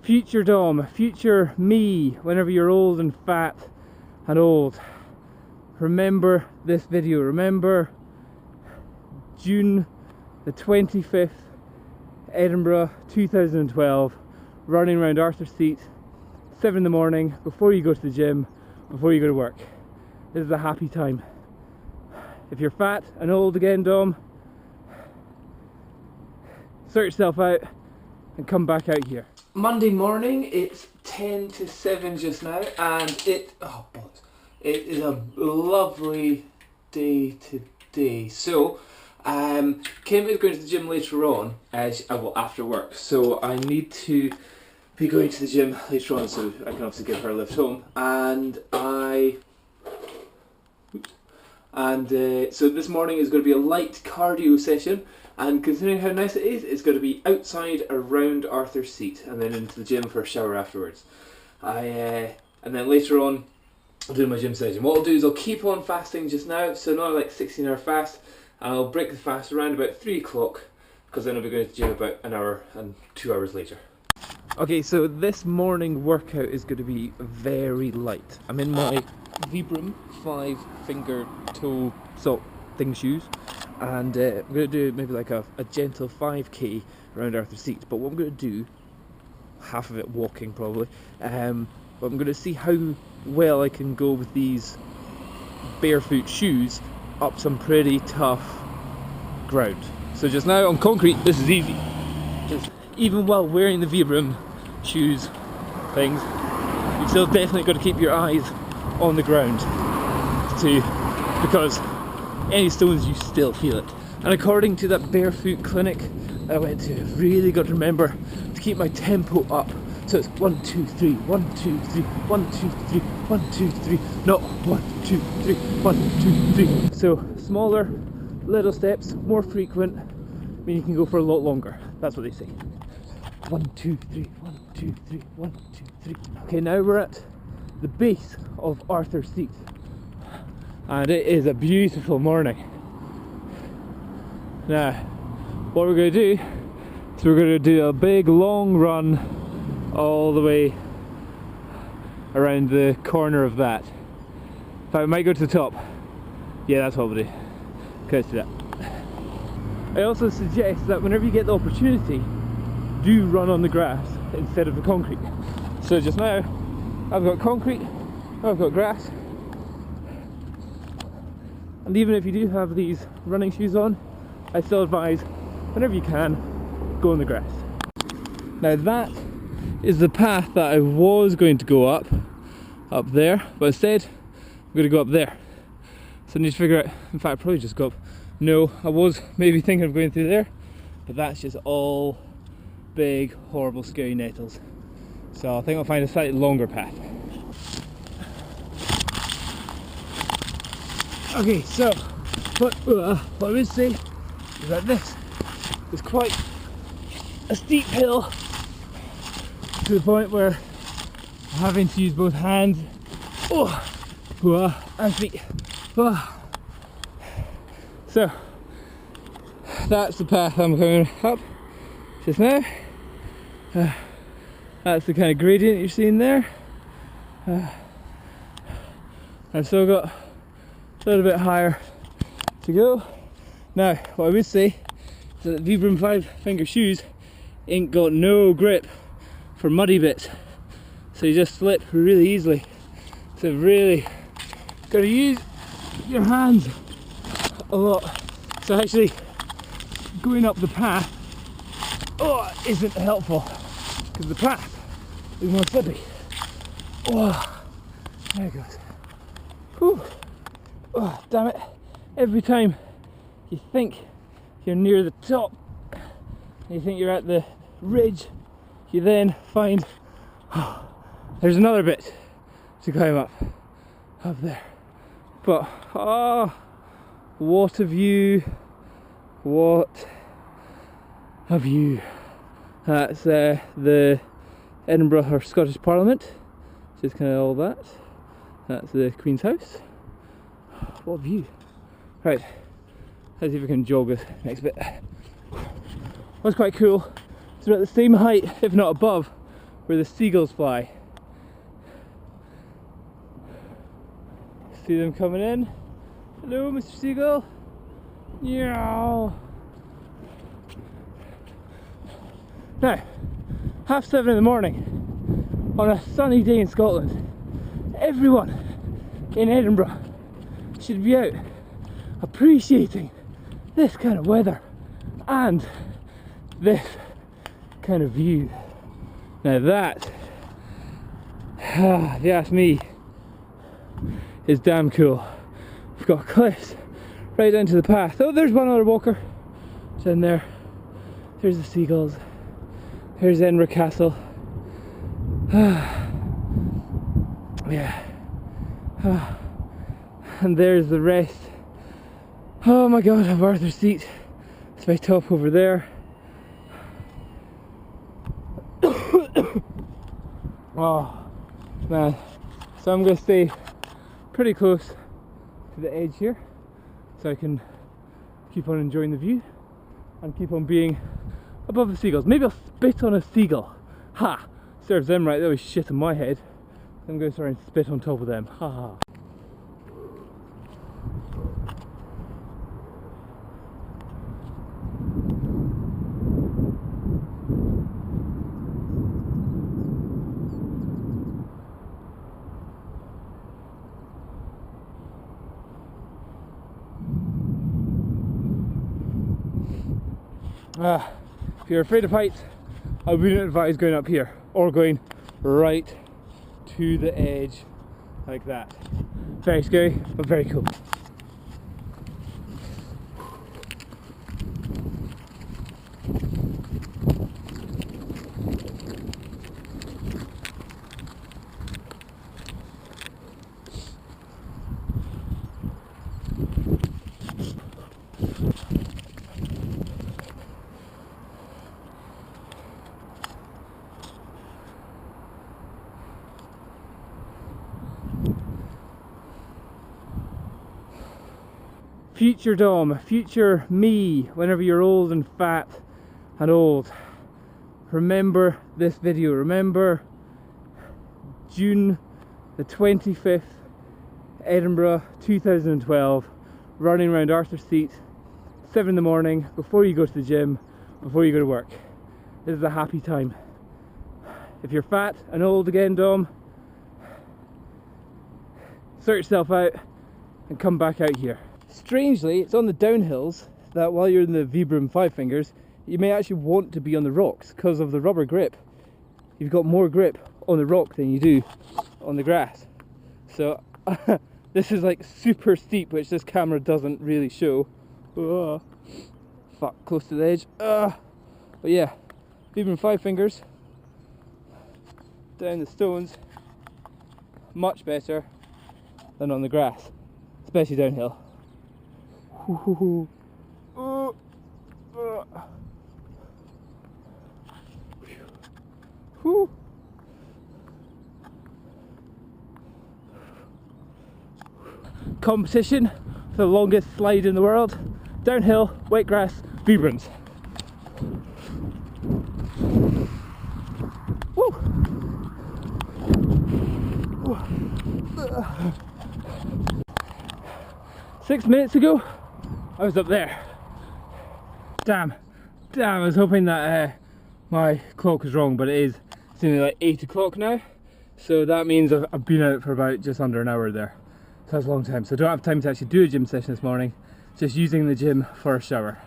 future Dom, future me, whenever you're old and fat and old, remember this video. Remember June the 25th, Edinburgh 2012, running around Arthur Seat, 7 in the morning, before you go to the gym, before you go to work. This is a happy time. If you're fat and old again, Dom, sort yourself out and come back out here. Monday morning, it's 10 to 7 just now, and it is a lovely day today. So, Kim is going to the gym later on, after work. So I need to be going to the gym later on, so I can obviously give her a lift home. So this morning is going to be a light cardio session, and considering how nice it is, it's going to be outside around Arthur Seat, and then into the gym for a shower afterwards. And then later on, I'll do my gym session. What I'll do is I'll keep on fasting just now, so not like 16-hour fast, and I'll break the fast around about 3 o'clock, because then I'll be going to the gym about an hour and 2 hours later. Okay, so this morning workout is going to be very light. I'm in my Vibram 5-finger toe thing shoes, and I'm going to do maybe like a gentle 5k around Arthur Seat. But what I'm going to do, half of it walking probably, but I'm going to see how well I can go with these barefoot shoes up some pretty tough ground. So just now on concrete, this is easy. Just even while wearing the Vibram shoes things, you've still definitely got to keep your eyes on the ground because any stones, you still feel it. And according to that barefoot clinic I went to, I've really got to remember to keep my tempo up. So it's 1, 2, 3, 1, 2, 3, 1, 2, 3, 1, 2, 3, not 1, 2, 3, 1, 2, 3. So smaller, little steps, more frequent, mean you can go for a lot longer. That's what they say. 1, 2, 3, 1, 2, 3, 1, 2, 3. Okay, now we're at the base of Arthur Seat, and it is a beautiful morning. Now, what we're going to do is we're going to do a big long run all the way around the corner of that. In fact, we might go to the top. Yeah, that's what we'll do. Okay, let's do that. I also suggest that whenever you get the opportunity, do run on the grass instead of the concrete. So just now, I've got concrete, I've got grass, and even if you do have these running shoes on, I still advise, whenever you can, go on the grass. Now that is the path that I was going to go up there, but instead I'm going to go up there. So I need to figure out, in fact probably just go up. No, I was maybe thinking of going through there, but that's just all big, horrible, scary nettles. So I think I'll find a slightly longer path. Okay, so what I would say is that this is quite a steep hill, to the point where I'm having to use both hands and feet. So that's the path I'm going up just now. That's the kind of gradient you're seeing there. I've still got a little bit higher to go. Now, what I would say is that the Vibram 5-finger shoes ain't got no grip for muddy bits, so you just slip really easily. So really got to use your hands a lot. So actually going up the path isn't helpful because the path is more slippy. There it goes. Whew. Oh, damn it. Every time you think you're near the top, you think you're at the ridge, you then find there's another bit to climb up there. But what a view, what a view. That's the Edinburgh or Scottish Parliament, just kind of all that. That's the Queen's House. What a view. Right, let's see if we can jog this next bit. What's quite cool is we're at the same height, if not above, where where the seagulls fly. See them coming in. Hello, Mr. Seagull. Meow. Now, 7:30 in the morning on a sunny day in Scotland. Everyone in Edinburgh should be out appreciating this kind of weather and this kind of view. Now that, if you ask me, is damn cool. We've got cliffs right down to the path. Oh, there's one other walker. It's in there. There's the seagulls. Here's Edinburgh Castle. Yeah. And there's the rest. Oh my god, of Arthur's Seat. It's my top over there. Oh man. So I'm going to stay pretty close to the edge here so I can keep on enjoying the view and keep on being above the seagulls. Maybe I'll spit on a seagull. Ha! Serves them right, that was shit on my head. I'm going to try and spit on top of them. Ha ha. If you're afraid of heights, I wouldn't advise going up here or going right to the edge like that. Very scary, but very cool. Future Dom, future me, whenever you're old and fat and old, remember this video. Remember June the 25th, Edinburgh 2012, running around Arthur's Seat, 7 in the morning, before you go to the gym, before you go to work. This is a happy time. If you're fat and old again, Dom, sort yourself out and come back out here. Strangely, it's on the downhills that while you're in the Vibram 5 fingers, you may actually want to be on the rocks because of the rubber grip. You've got more grip on the rock than you do on the grass. So this is like super steep, which this camera doesn't really show. Fuck, close to the edge. But yeah, Vibram 5 fingers down the stones, much better than on the grass, especially downhill. Competition for the longest slide in the world. Downhill, wet grass, Vibrams. Woo! 6 minutes ago, I was up there. Damn, I was hoping that my clock was wrong, but it is. It's only like 8 o'clock now, so that means I've been out for about just under an hour there. So that's a long time, so I don't have time to actually do a gym session this morning, just using the gym for a shower.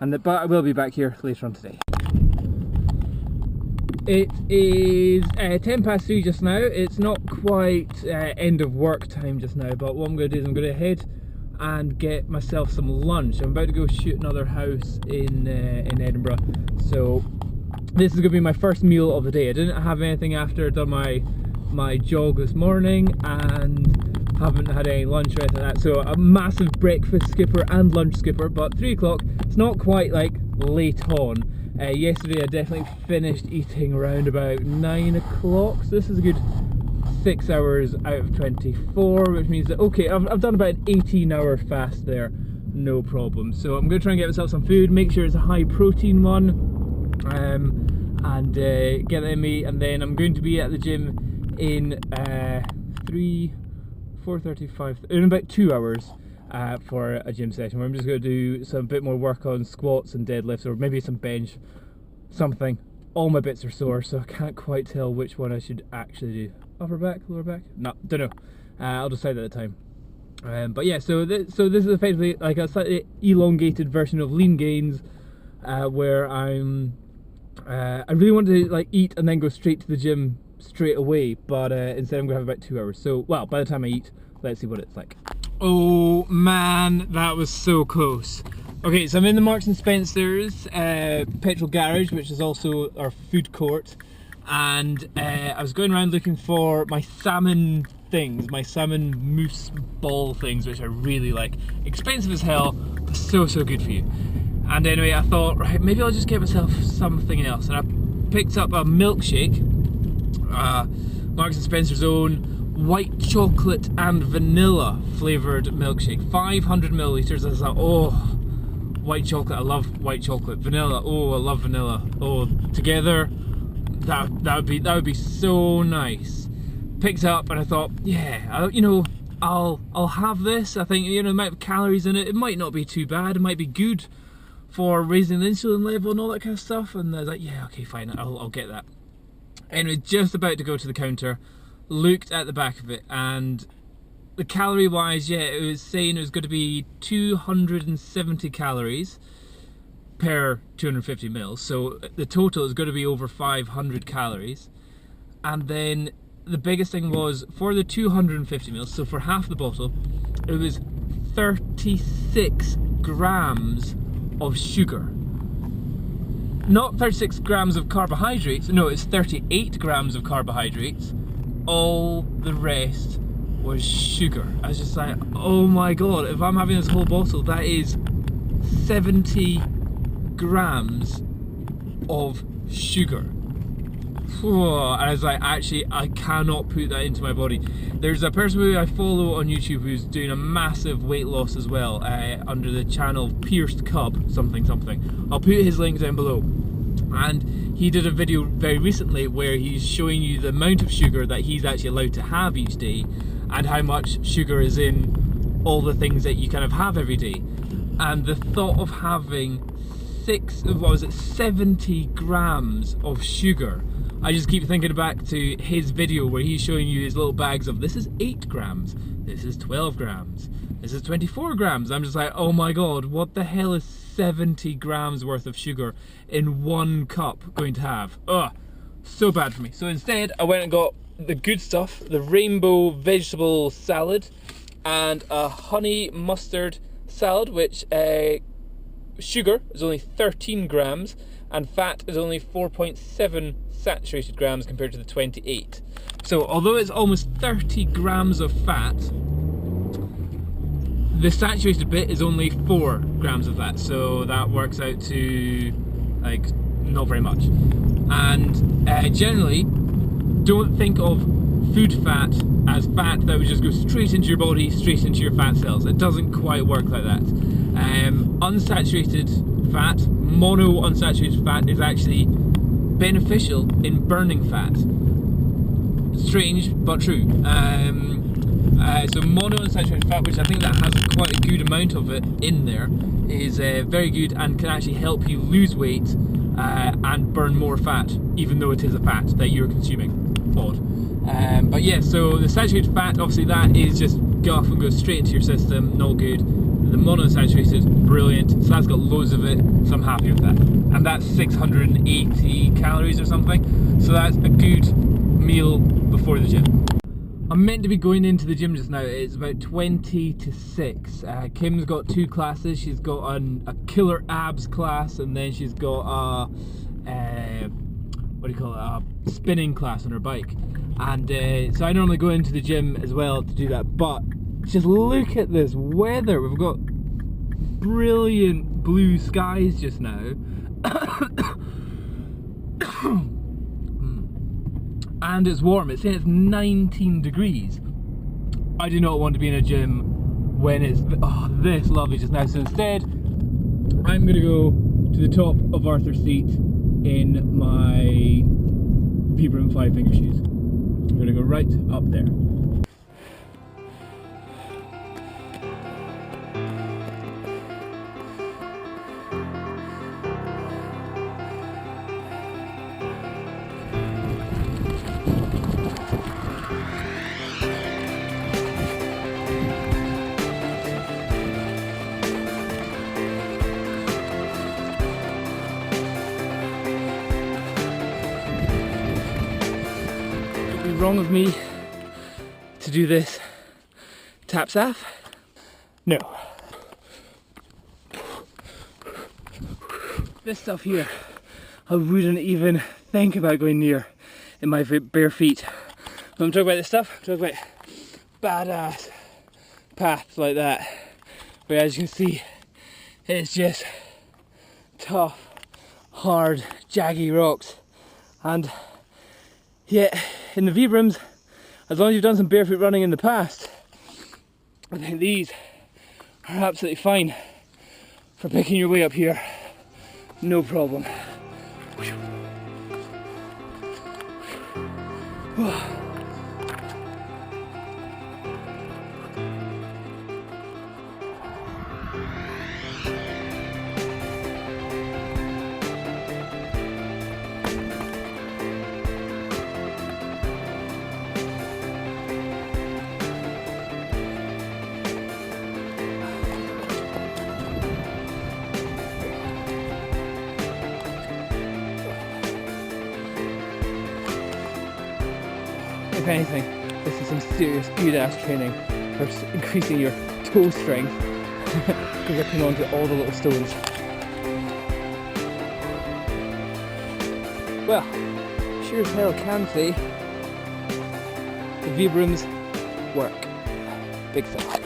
But I will be back here later on today. It is 3:10 just now. It's not quite end of work time just now, but what I'm going to do is I'm going to head and get myself some lunch. I'm about to go shoot another house in Edinburgh, so this is going to be my first meal of the day. I didn't have anything after I'd done my jog this morning and haven't had any lunch or anything like that, so a massive breakfast skipper and lunch skipper. But 3 o'clock, it's not quite like late on. Yesterday I definitely finished eating around about 9 o'clock, so this is a good 6 hours out of 24, which means that, okay, I've done about an 18-hour fast there, no problem. So I'm going to try and get myself some food, make sure it's a high protein one, and get that in me, and then I'm going to be at the gym in 4:35 in about 2 hours for a gym session where I'm just going to do some bit more work on squats and deadlifts, or maybe some bench, something. All my bits are sore, so I can't quite tell which one I should actually do. Upper back, lower back? No, don't know. I'll decide at the time. But yeah, so this is effectively like a slightly elongated version of lean gains, where I really want to like eat and then go straight to the gym straight away, but instead I'm going to have about 2 hours. So, well, by the time I eat, let's see what it's like. Oh man, that was so close. Okay, so I'm in the Marks and Spencer's petrol garage, which is also our food court, and I was going around looking for my salmon things, my salmon mousse ball things, which I really like. Expensive as hell, but so good for you. And anyway, I thought, right, maybe I'll just get myself something else, and I picked up a milkshake, Marks and Spencer's own white chocolate and vanilla flavoured milkshake, 500 millilitres. I was like, oh, white chocolate, I love white chocolate. Vanilla, oh, I love vanilla. Oh, together, that would be so nice. Picked it up and I thought, yeah, you know, I'll have this. I think, you know, the amount of calories in it, it might not be too bad. It might be good for raising the insulin level and all that kind of stuff. And I was like, yeah, okay, fine, I'll get that. Anyway, just about to go to the counter, looked at the back of it, and the calorie wise, yeah, it was saying it was going to be 270 calories per 250 mils, so the total is going to be over 500 calories. And then the biggest thing was, for the 250 mils, so for half the bottle, it was 36 grams of sugar. Not 36 grams of carbohydrates, no, it's 38 grams of carbohydrates. All the rest was sugar. I was just like, oh my god, if I'm having this whole bottle, that is 70 grams of sugar. And I was like, actually, I cannot put that into my body. There's a person who I follow on YouTube who's doing a massive weight loss as well, under the channel Pierced Cub, something. I'll put his link down below. And he did a video very recently where he's showing you the amount of sugar that he's actually allowed to have each day, and how much sugar is in all the things that you kind of have every day. And the thought of having 70 grams of sugar, I just keep thinking back to his video where he's showing you his little bags of, this is 8 grams, this is 12 grams, this is 24 grams. I'm just like, oh my god, what the hell is 70 grams worth of sugar in one cup going to have? Ugh, so bad for me. So instead, I went and got the good stuff, the rainbow vegetable salad and a honey mustard salad, which sugar is only 13 grams and fat is only 4.7 saturated grams compared to the 28. So although it's almost 30 grams of fat, the saturated bit is only 4 grams of fat, so that works out to like not very much. And generally, don't think of food fat as fat that would just go straight into your body, straight into your fat cells. It doesn't quite work like that. Unsaturated fat, mono unsaturated fat, is actually beneficial in burning fat. Strange, but true. So mono unsaturated fat, which I think that has quite a good amount of it in there, is very good and can actually help you lose weight and burn more fat, even though it is a fat that you're consuming. Odd. But yeah, so the saturated fat, obviously that is just guff and goes straight into your system, not good. The monounsaturated, brilliant, so that's got loads of it, so I'm happy with that. And that's 680 calories or something, so that's a good meal before the gym. I'm meant to be going into the gym just now. It's about 20 to 6. Kim's got 2 classes. She's got a killer abs class, and then she's got a spinning class on her bike. And so I normally go into the gym as well to do that, but just look at this weather. We've got brilliant blue skies just now. And it's warm. It's saying it's 19 degrees. I do not want to be in a gym when it's this lovely just now. So instead, I'm going to go to the top of Arthur's Seat in my Vibram 5-finger shoes. I'm going to go right up there. Wrong of me to do this tap staff? No. This stuff here, I wouldn't even think about going near in my bare feet. When I'm talking about this stuff, I'm talking about badass paths like that, where as you can see, it's just tough, hard, jaggy rocks. And yet, in the Vibrams, as long as you've done some barefoot running in the past, I think these are absolutely fine for picking your way up here. No problem. If anything, this is some serious good ass training for increasing your toe strength, gripping onto all the little stones. Well, sure as hell can say the Vibrams work. Big thing.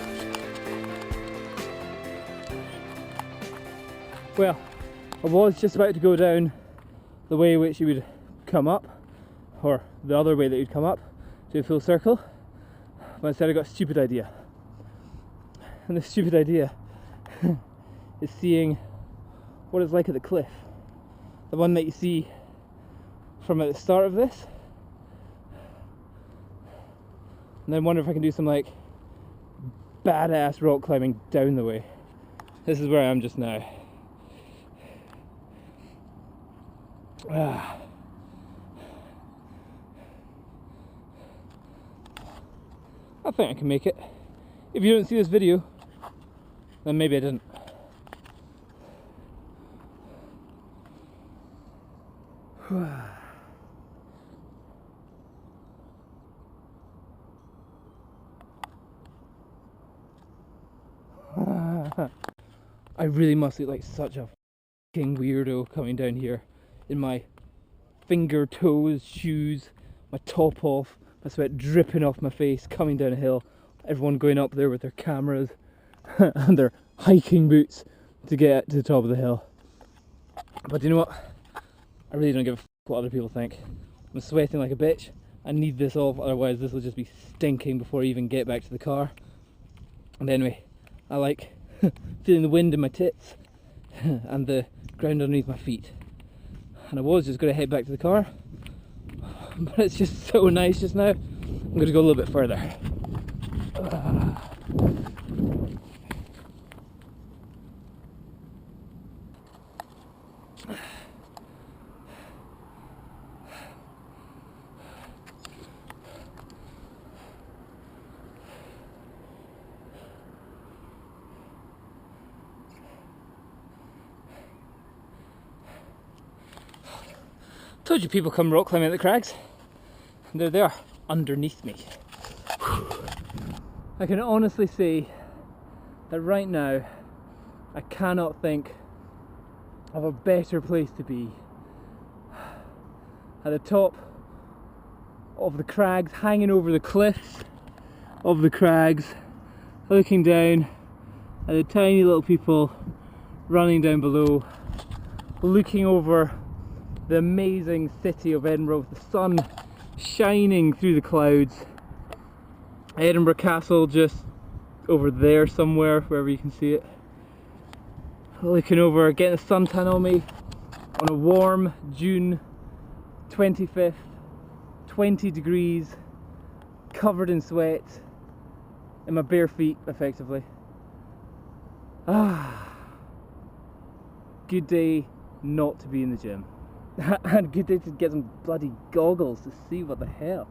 Well, I was just about to go down the way which you would come up, or the other way that you'd come up, do a full circle, but instead I got a stupid idea. And the stupid idea is seeing what it's like at the cliff. The one that you see from at the start of this. And then wonder if I can do some like badass rock climbing down the way. This is where I am just now. I think I can make it. If you don't see this video, then maybe I didn't. I really must look like such a fucking weirdo coming down here in my finger toes, shoes, my top off, my sweat dripping off my face, coming down a hill, everyone going up there with their cameras and their hiking boots to get to the top of the hill. But you know what? I really don't give a fuck what other people think. I'm sweating like a bitch. I need this off, otherwise this will just be stinking before I even get back to the car. And anyway, I like feeling the wind in my tits and the ground underneath my feet. And I was just going to head back to the car, but it's just so nice just now. I'm going to go a little bit further. Told you people come rock climbing at the crags. And they're there underneath me. I can honestly say that right now I cannot think of a better place to be. At the top of the crags, hanging over the cliffs of the crags, looking down at the tiny little people running down below, looking over the amazing city of Edinburgh with the sun shining through the clouds. Edinburgh Castle just over there somewhere, wherever you can see it. Looking over, getting the suntan on me, on a warm June 25th, 20 degrees, covered in sweat, in my bare feet effectively. Good day not to be in the gym. And good day to get some bloody goggles to see what the hell.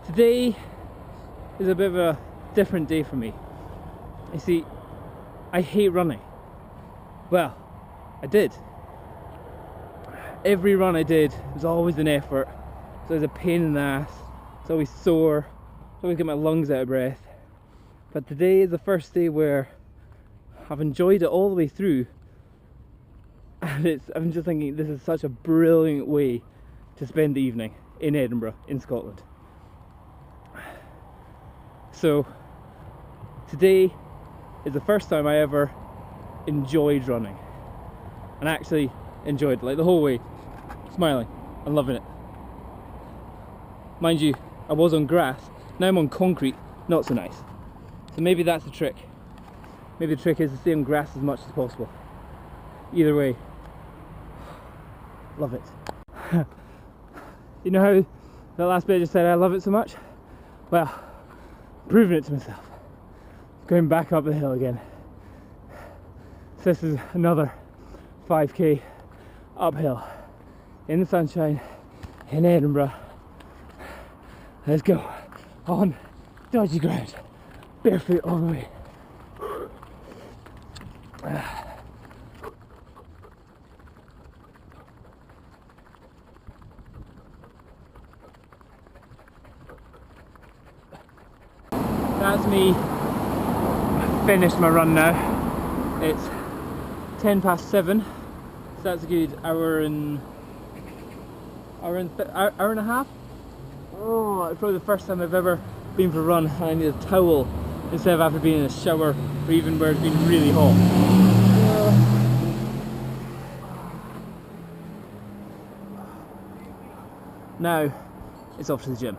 Today is a bit of a different day for me. You see, I hate running. Well, I did. Every run I did was always an effort. So it was a pain in the ass. It's always sore. It's always get my lungs out of breath. But today is the first day where I've enjoyed it all the way through. And I'm just thinking this is such a brilliant way to spend the evening in Edinburgh, in Scotland. So today is the first time I ever enjoyed running, and actually enjoyed it, like the whole way, smiling and loving it. Mind you, I was on grass, now I'm on concrete, not so nice. So maybe that's the trick. Maybe the trick is to stay on grass as much as possible. Either way, love it. You know how that last bit I just said I love it so much? Well, proving it to myself. Going back up the hill again. So this is another 5k uphill in the sunshine in Edinburgh. Let's go on dodgy ground, barefoot all the way. That's me finished my run now. It's 7:10, so that's a good hour and a half. Oh, it's probably the first time I've ever been for a run and I need a towel instead of after being in a shower or even where it's been really hot. Now it's off to the gym.